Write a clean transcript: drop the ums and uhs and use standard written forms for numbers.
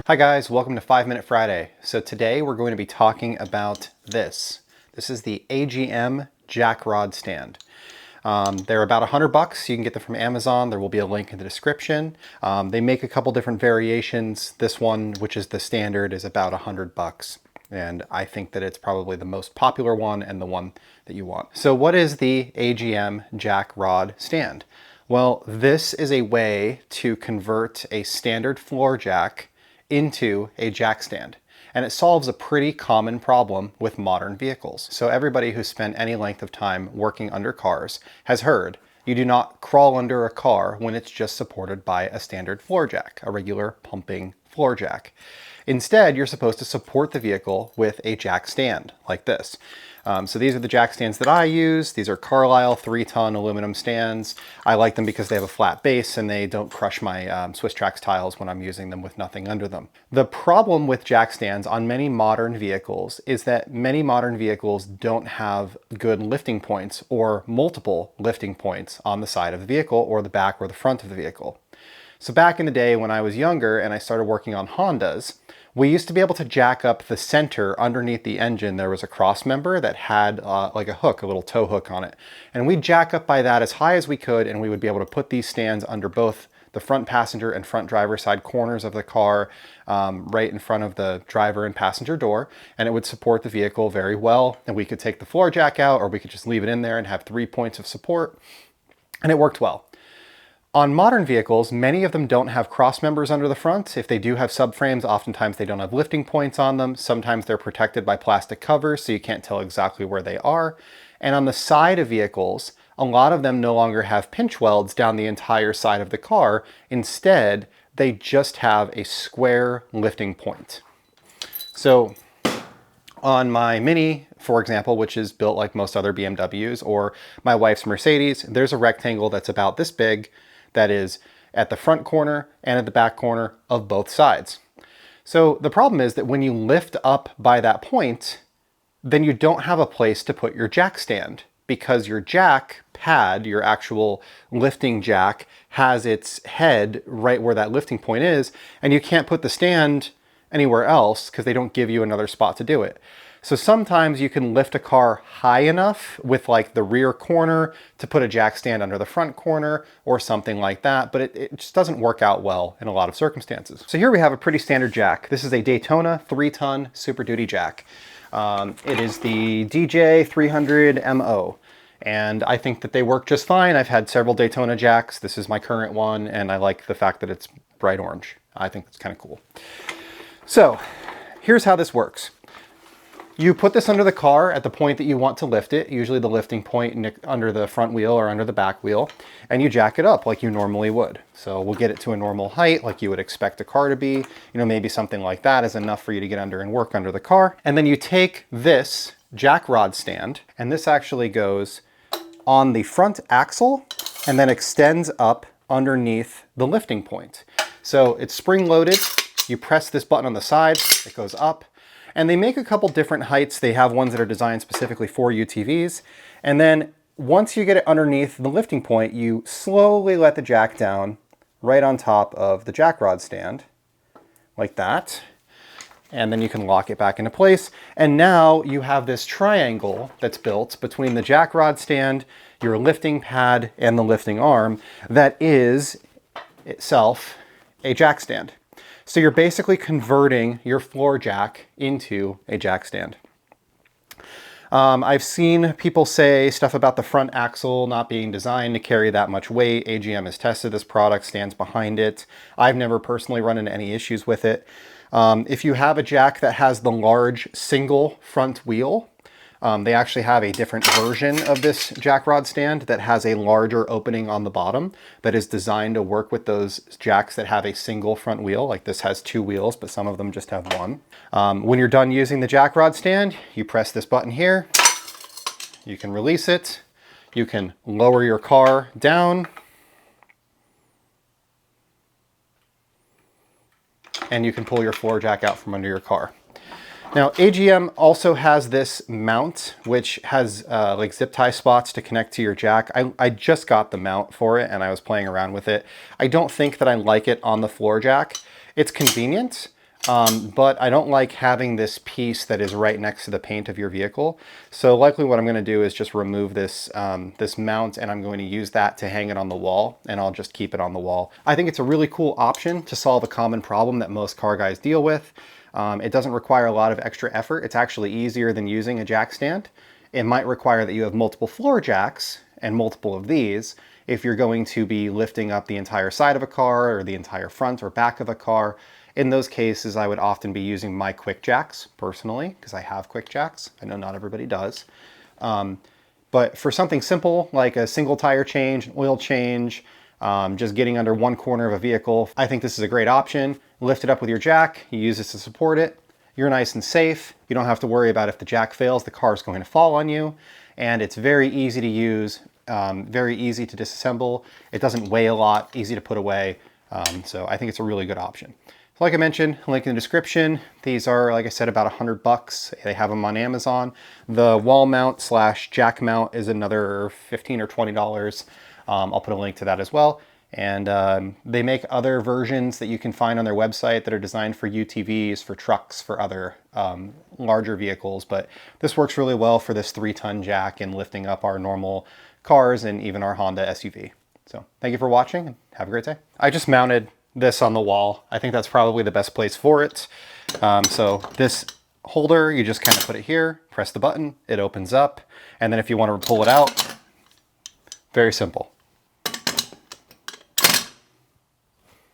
Hi guys, welcome to 5 Minute Friday. So today we're going to be talking about this. This is the AGM jack rod stand. They're about $100. You can get them from Amazon. There will be a link in the description. They make a couple different variations. This one, which is the standard, is about $100. And I think that it's probably the most popular one and the one that you want. So what is the AGM jack rod stand? Well, this is a way to convert a standard floor jack into a jack stand. And it solves a pretty common problem with modern vehicles. So everybody who's spent any length of time working under cars has heard you do not crawl under a car when it's just supported by a standard floor jack, a regular pumping floor jack. Instead, you're supposed to support the vehicle with a jack stand like this. So these are the jack stands that I use. These are Carlisle 3-ton aluminum stands. I like them because they have a flat base and they don't crush my Swiss Trax tiles when I'm using them with nothing under them. The problem with jack stands on many modern vehicles is that many modern vehicles don't have good lifting points or multiple lifting points on the side of the vehicle or the back or the front of the vehicle. So back in the day when I was younger and I started working on Hondas, we used to be able to jack up the center underneath the engine. There was a cross member that had like a hook, a little tow hook on it. And we'd jack up by that as high as we could, and we would be able to put these stands under both the front passenger and front driver side corners of the car, right in front of the driver and passenger door. And it would support the vehicle very well. And we could take the floor jack out, or we could just leave it in there and have 3 points of support. And it worked well. On modern vehicles, many of them don't have cross members under the front. If they do have subframes, oftentimes they don't have lifting points on them. Sometimes they're protected by plastic covers, so you can't tell exactly where they are. And on the side of vehicles, a lot of them no longer have pinch welds down the entire side of the car. Instead, they just have a square lifting point. So on my Mini, for example, which is built like most other BMWs, or my wife's Mercedes, there's a rectangle that's about this big that is at the front corner and at the back corner of both sides. So the problem is that when you lift up by that point, then you don't have a place to put your jack stand, because your jack pad, your actual lifting jack, has its head right where that lifting point is, and you can't put the stand anywhere else because they don't give you another spot to do it. So sometimes you can lift a car high enough with like the rear corner to put a jack stand under the front corner or something like that, but it just doesn't work out well in a lot of circumstances. So here we have a pretty standard jack. This is a Daytona 3-ton Super Duty jack. It is the DJ300MO. And I think that they work just fine. I've had several Daytona jacks. This is my current one, and I like the fact that it's bright orange. I think that's kind of cool. So here's how this works. You put this under the car at the point that you want to lift it, usually the lifting point under the front wheel or under the back wheel, and you jack it up like you normally would. So we'll get it to a normal height like you would expect a car to be. You know, maybe something like that is enough for you to get under and work under the car. And then you take this jack rod stand, and this actually goes on the front axle and then extends up underneath the lifting point. So it's spring loaded. You press this button on the side, it goes up. And they make a couple different heights. They have ones that are designed specifically for UTVs. And then once you get it underneath the lifting point, you slowly let the jack down right on top of the jack rod stand, like that. And then you can lock it back into place. And now you have this triangle that's built between the jack rod stand, your lifting pad, and the lifting arm that is itself a jack stand. So you're basically converting your floor jack into a jack stand. I've seen people say stuff about the front axle not being designed to carry that much weight. AGM has tested this product, stands behind it. I've never personally run into any issues with it. If you have a jack that has the large single front wheel, they actually have a different version of this jack rod stand that has a larger opening on the bottom that is designed to work with those jacks that have a single front wheel. Like this has 2 wheels, but some of them just have 1. When you're done using the jack rod stand, you press this button here. You can release it. You can lower your car down. And you can pull your floor jack out from under your car. Now, AGM also has this mount, which has like zip tie spots to connect to your jack. I just got the mount for it and I was playing around with it. I don't think that I like it on the floor jack. It's convenient, but I don't like having this piece that is right next to the paint of your vehicle. So likely what I'm going to do is just remove this, this mount, and I'm going to use that to hang it on the wall, and I'll just keep it on the wall. I think it's a really cool option to solve a common problem that most car guys deal with. It doesn't require a lot of extra effort. It's actually easier than using a jack stand. It might require that you have multiple floor jacks and multiple of these if you're going to be lifting up the entire side of a car or the entire front or back of a car. In those cases, I would often be using my quick jacks personally, because I have quick jacks. I know not everybody does. But for something simple like a single tire change, an oil change, just getting under one corner of a vehicle, I think this is a great option. Lift it up with your jack, you use this to support it. You're nice and safe. You don't have to worry about if the jack fails, the car is going to fall on you. And it's very easy to use, very easy to disassemble. It doesn't weigh a lot, easy to put away. So I think it's a really good option. So like I mentioned, link in the description. These are, like I said, about $100. They have them on Amazon. The wall mount / jack mount is another $15 or $20. I'll put a link to that as well. And they make other versions that you can find on their website that are designed for UTVs, for trucks, for other larger vehicles. But this works really well for this 3-ton jack and lifting up our normal cars and even our Honda SUV. So thank you for watching and have a great day. I just mounted this on the wall. I think that's probably the best place for it. So this holder, you just kind of put it here, press the button, it opens up. And then if you want to pull it out, very simple.